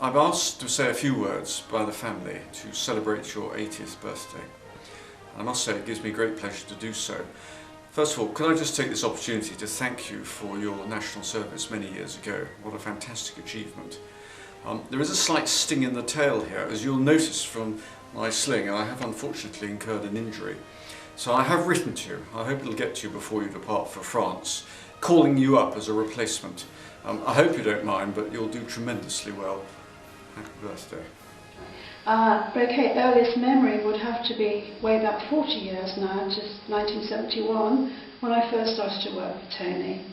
I'm asked to say a few words by the family to celebrate your 80th birthday. I must say it gives me great pleasure to do so. First of all, could I just take this opportunity to thank you for your national service many years ago. What a fantastic achievement. There is a slight sting in the tail here, as you'll notice from my sling. I have unfortunately incurred an injury. So I have written to you. I hope it'll get to you before you depart for France, calling you up as a replacement. I hope you don't mind, but you'll do tremendously well. Happy birthday. Okay, earliest memory would have to be way back 40 years now, just 1971, when I first started to work with Tony.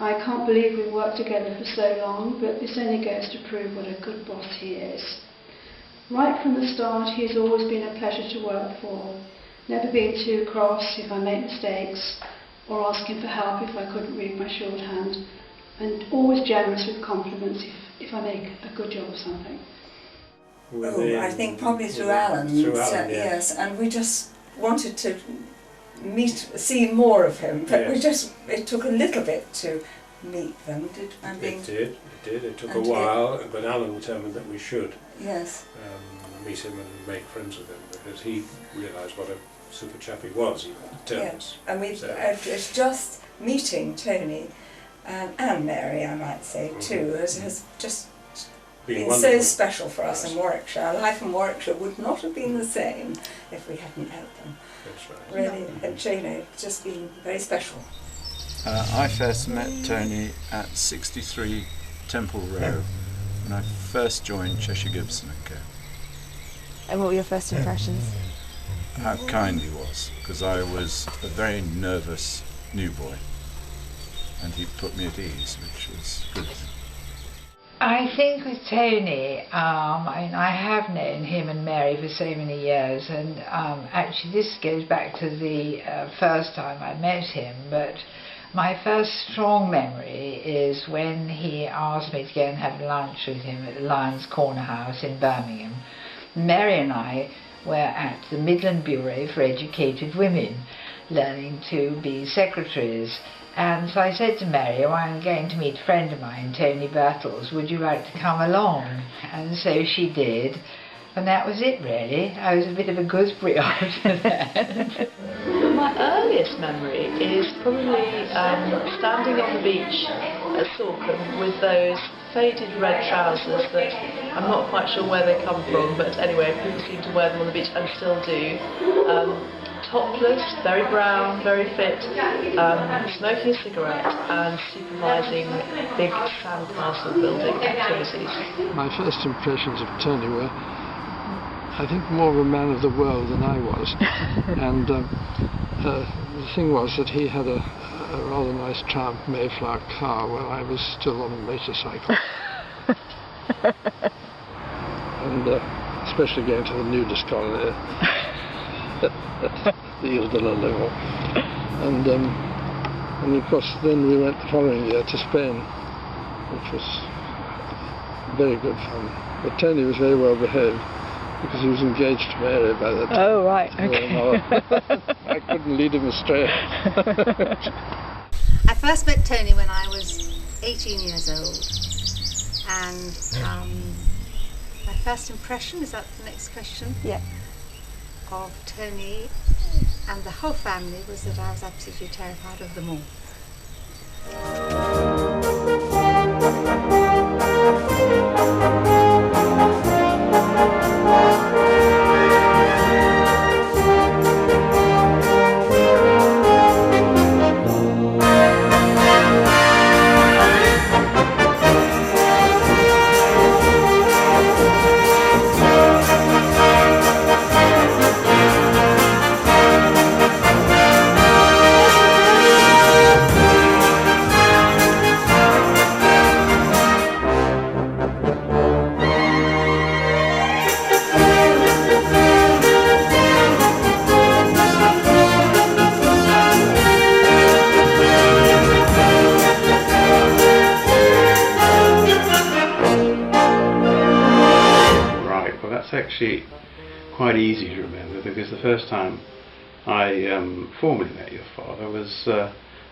I can't believe we've worked together for so long, but this only goes to prove what a good boss he is. Right from the start, he's always been a pleasure to work for. Never been too cross if I make mistakes, or asking for help if I couldn't read my shorthand, and always generous with compliments if I make a good job of something. I think probably through Alan. Yes, and we just wanted to see more of him, but it took a little bit to meet them. It did. It took a while, but Alan determined that we should meet him and make friends with him, because he realised what a super chap he was. He turned us. And it's just meeting Tony and Mary, I might say, too, has just been so special for us in Warwickshire. Our life in Warwickshire would not have been the same if we hadn't had them. That's right. Really, and it's just been very special. I first met Tony at 63 Temple Row when I first joined Cheshire Gibson & Co. And what were your first impressions? How kind he was, because I was a very nervous new boy, and he put me at ease, which was good. I think with Tony, I have known him and Mary for so many years, and actually this goes back to the first time I met him, but my first strong memory is when he asked me to go and have lunch with him at the Lions Corner House in Birmingham. Mary and I were at the Midland Bureau for Educated Women, learning to be secretaries. And so I said to Mary, I'm going to meet a friend of mine, Tony Bertels, would you like to come along? And so she did, and that was it really. I was a bit of a gooseberry after that. My earliest memory is probably standing on the beach at Sorkham with those faded red trousers that I'm not quite sure where they come from, but anyway, people seem to wear them on the beach and still do. Topless, very brown, very fit, smoking a cigarette and supervising big sandcastle building activities. My first impressions of Tony were, I think, more of a man of the world than I was. And the thing was that he had a rather nice Triumph Mayflower car while I was still on a motorcycle. And especially going to the nudist colony. The Ildala level, and of course then we went the following year to Spain, which was very good fun. But Tony was very well behaved because he was engaged to Mary by that time. Oh right, okay. I couldn't lead him astray. I first met Tony when I was 18 years old, and my first impression, is that the next question? Yeah. Of Tony and the whole family was that I was absolutely terrified of them all. Actually quite easy to remember, because the first time I formally met your father was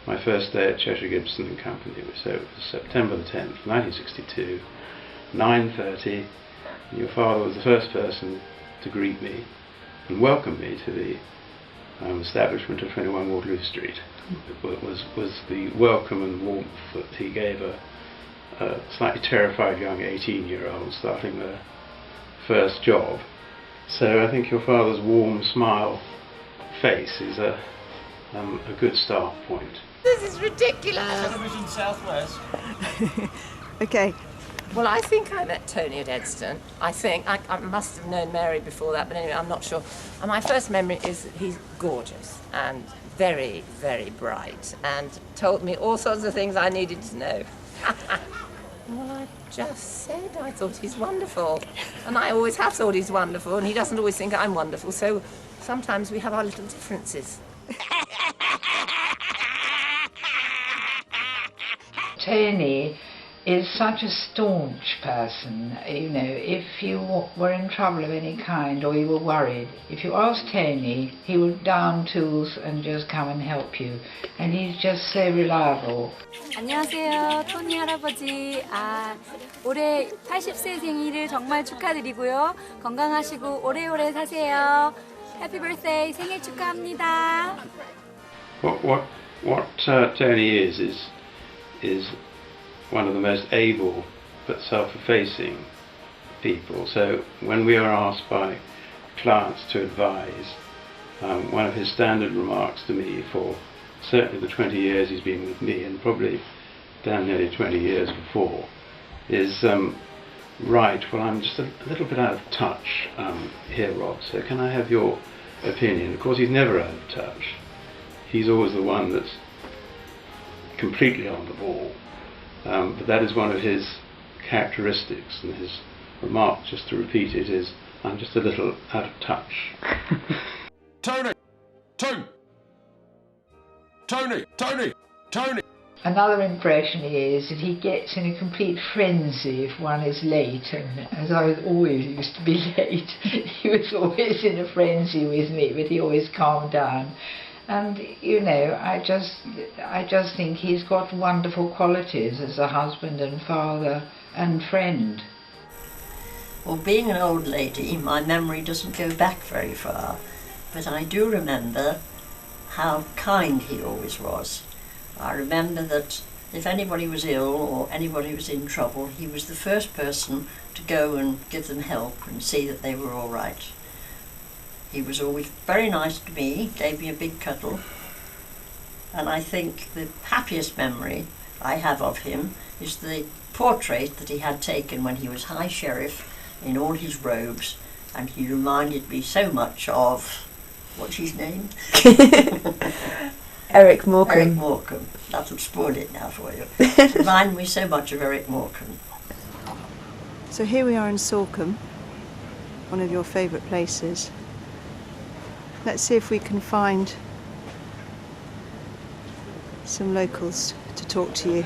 my first day at Cheshire Gibson and Company. So it was September the 10th, 1962, 9:30. Your father was the first person to greet me and welcome me to the establishment of 21 Waterloo Street. It was the welcome and warmth that he gave a slightly terrified young 18-year-old starting their first job. So I think your father's warm smile face is a good start point. This is ridiculous. Television Southwest. Okay. Well, I think I met Tony at Edston. I must have known Mary before that, but anyway, I'm not sure. And my first memory is he's gorgeous and very, very bright and told me all sorts of things I needed to know. Well, I just said I thought he's wonderful. And I always have thought he's wonderful, and he doesn't always think I'm wonderful, so sometimes we have our little differences. Tony is such a staunch person. You know, if you were in trouble of any kind or you were worried, if you asked Tony, he would down tools and just come and help you. And he's just so reliable. 안녕하세요, 토니 할아버지. 올해 80세 생일을 정말 축하드리고요. 건강하시고 오래오래 사세요. Happy birthday, 생일 축하합니다. What Tony is one of the most able but self-effacing people. So when we are asked by clients to advise, one of his standard remarks to me for certainly the 20 years he's been with me, and probably down nearly 20 years before, is, right, well, I'm just a little bit out of touch here, Rob, so can I have your opinion? Of course, he's never out of touch. He's always the one that's completely on the ball. But that is one of his characteristics, and his remark, just to repeat it, is, I'm just a little out of touch. Tony! Another impression is that he gets in a complete frenzy if one is late, and as I always used to be late, he was always in a frenzy with me, but he always calmed down. And, you know, I just think he's got wonderful qualities as a husband and father and friend. Well, being an old lady, my memory doesn't go back very far, but I do remember how kind he always was. I remember that if anybody was ill or anybody was in trouble, he was the first person to go and give them help and see that they were all right. He was always very nice to me, gave me a big cuddle, and I think the happiest memory I have of him is the portrait that he had taken when he was High Sheriff in all his robes, and he reminded me so much of, what's his name? Eric Morecambe. Eric Morecambe. That'll spoil it now for you. Remind me so much of Eric Morecambe. So here we are in Sorkham, one of your favourite places. Let's see if we can find some locals to talk to you.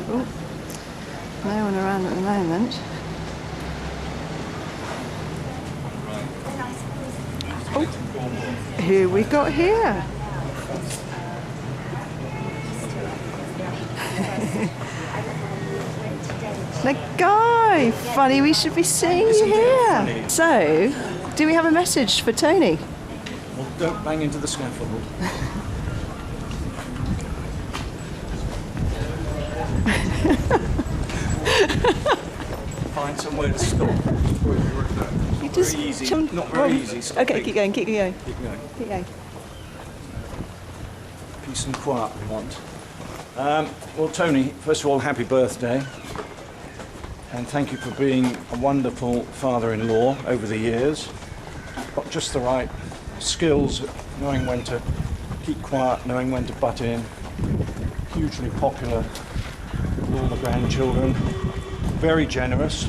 Oh, no one around at the moment. Oh, who we got here? The guy! Funny, we should be seeing you here. So, do we have a message for Tony? Well, don't bang into the scaffold. Find somewhere to stop. You just very easy. Jump. Not very easy. Stopping. Okay, keep going. Keep going. Keep going. Peace and quiet we want. Well, Tony, first of all, happy birthday. And thank you for being a wonderful father-in-law over the years. Got just the right skills, knowing when to keep quiet, knowing when to butt in. Hugely popular with all the grandchildren. Very generous.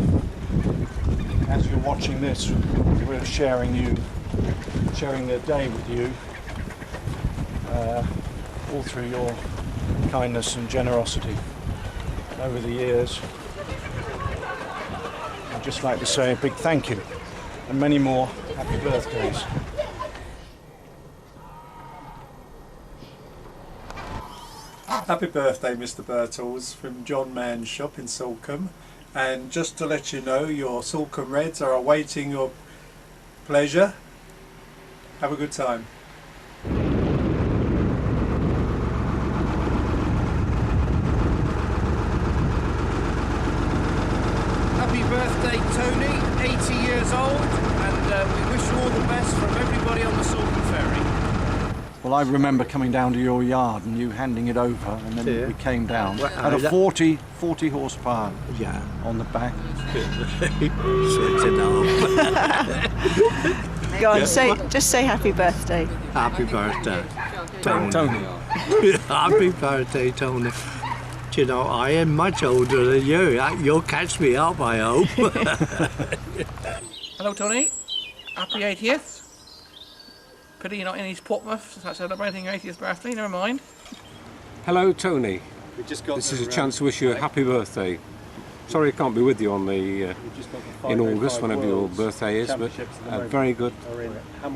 As you're watching this, we're sharing their day with you, all through your kindness and generosity over the years. just like to say a big thank you and many more happy birthdays. Happy birthday, Mr. Birtles, from John Mann's shop in Salcombe. And just to let you know, your Salcombe Reds are awaiting your pleasure. Have a good time. Happy birthday, Tony, 80 years old, and we wish you all the best from everybody on the Salcombe Ferry. Well, I remember coming down to your yard and you handing it over, and then we came down. Well, Had a 40 horsepower on the back. Go on, just say happy birthday. Happy birthday, Tony. Happy birthday, Tony. Do you know, I am much older than you. You'll catch me up, I hope. Hello, Tony. Happy 80th. Pity you're not in East Portsmouth celebrating your 80th birthday, never mind. Hello, Tony. This is a chance to wish you a happy birthday. Sorry I can't be with you on the in August, whenever your birthday is, but very good.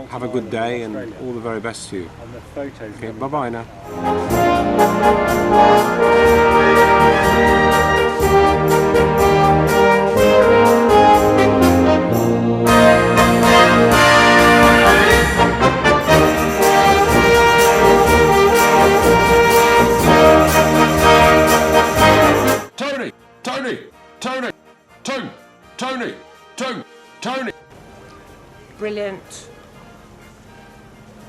Have a good day and all the very best to you. Okay, bye-bye now. Tony! Brilliant,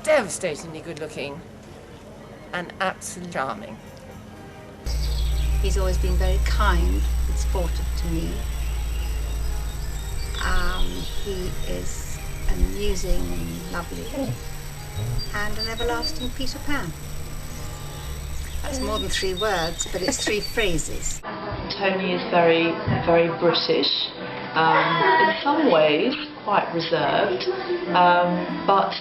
devastatingly good looking, and absolutely charming. He's always been very kind and supportive to me. He is amusing and lovely, and an everlasting Peter Pan. That's more than 3 words, but it's 3 phrases. Tony is very, very British. In some ways, quite reserved, but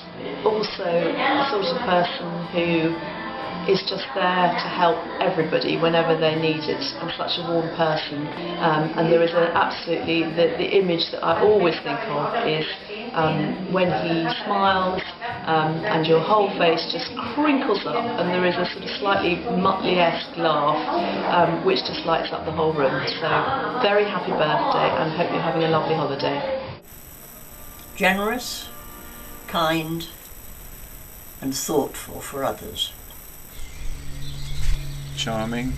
also the sort of person who is just there to help everybody whenever they need it, and such a warm person. And there is absolutely, the image that I always think of is when he smiles and your whole face just crinkles up, and there is a sort of slightly Muttley-esque laugh which just lights up the whole room. So very happy birthday, and hope you're having a lovely holiday. Generous, kind and thoughtful for others. Charming,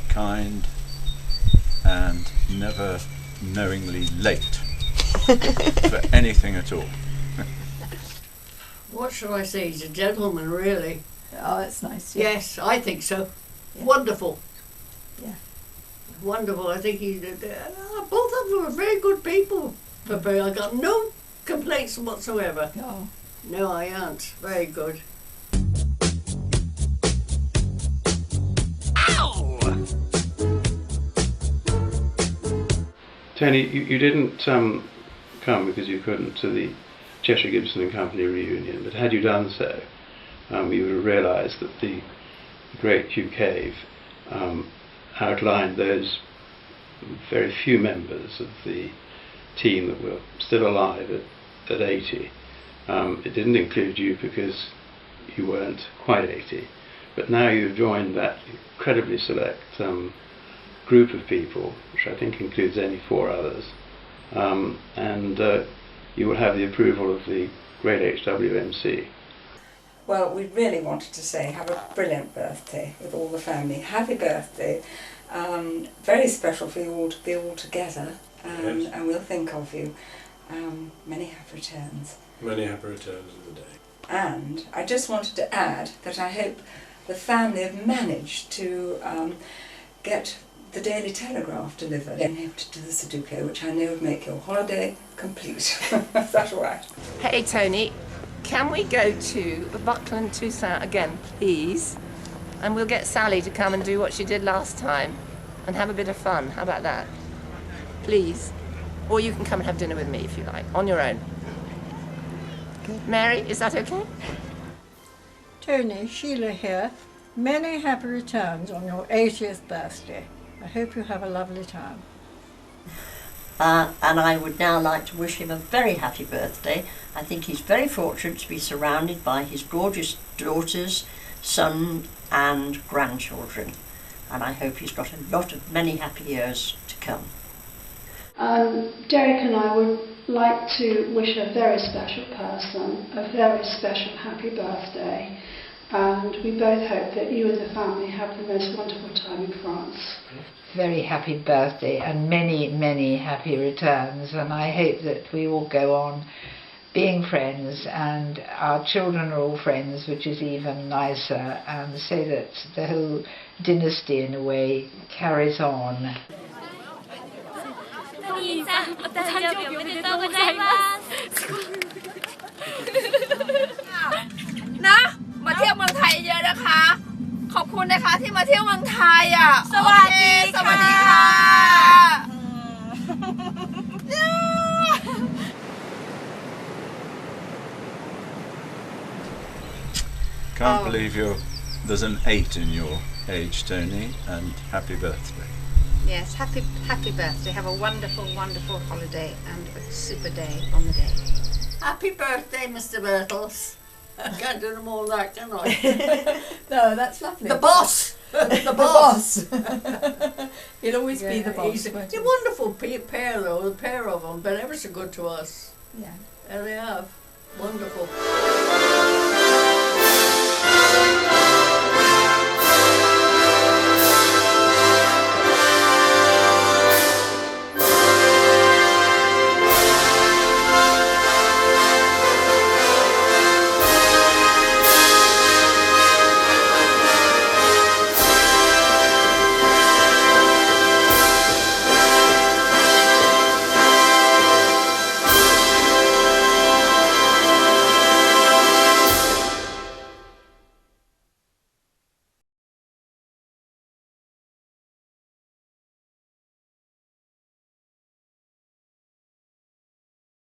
kind, and never knowingly late for anything at all. What shall I say? He's a gentleman, really. Oh, that's nice. Yeah. Yes, I think so. Yeah. Wonderful. Yeah. Wonderful. I think both of them are very good people. I got no complaints whatsoever. No. No, I aren't. Very good. Tony, you didn't come because you couldn't to the Cheshire Gibson and Company reunion, but had you done so, you would have realised that the great Hugh Cave outlined those very few members of the team that were still alive at 80. It didn't include you because you weren't quite 80, but now you've joined that incredibly select group of people, which I think includes only 4 others, and you will have the approval of the great HWMC. Well, we really wanted to say have a brilliant birthday with all the family. Happy birthday. Very special for you all to be all together, Yes. and we'll think of you. Many happy returns. Many happy returns of the day. And I just wanted to add that I hope the family have managed to get the Daily Telegraph delivered and able to do the Sudoku, which I know would make your holiday complete. Is that all right? Hey Tony, can we go to Buckland Toussaint again, please? And we'll get Sally to come and do what she did last time and have a bit of fun. How about that? Please. Or you can come and have dinner with me if you like, on your own. Mary, is that okay? Tony, Sheila here. Many happy returns on your 80th birthday. I hope you have a lovely time. and I would now like to wish him a very happy birthday. I think he's very fortunate to be surrounded by his gorgeous daughters, son and grandchildren, and I hope he's got many happy years to come. Derek and I would like to wish a very special person a very special happy birthday, and we both hope that you and the family have the most wonderful time in France. Very happy birthday and many, many happy returns, and I hope that we all go on being friends and our children are all friends, which is even nicer, and so that the whole dynasty in a way carries on. 兄さん、お誕生日おめでとうございますนะมาเที่ยวเมืองไทยเยอะนะคะขอบคุณนะคะที่มาเที่ยวเมืองไทยอ่ะสวัสดีค่ะสวัสดีค่ะ Can't believe there's an 8 in your age, Tony, and happy birthday. Yes, happy birthday. Have a wonderful, wonderful holiday and a super day on the day. Happy birthday, Mr. Birtles. I can't do them all that, can I? No, that's lovely. The boss! The boss! He'll always be the boss. He's a wonderful pair, though, the pair of them, been ever so good to us. Yeah. There they have. Wonderful.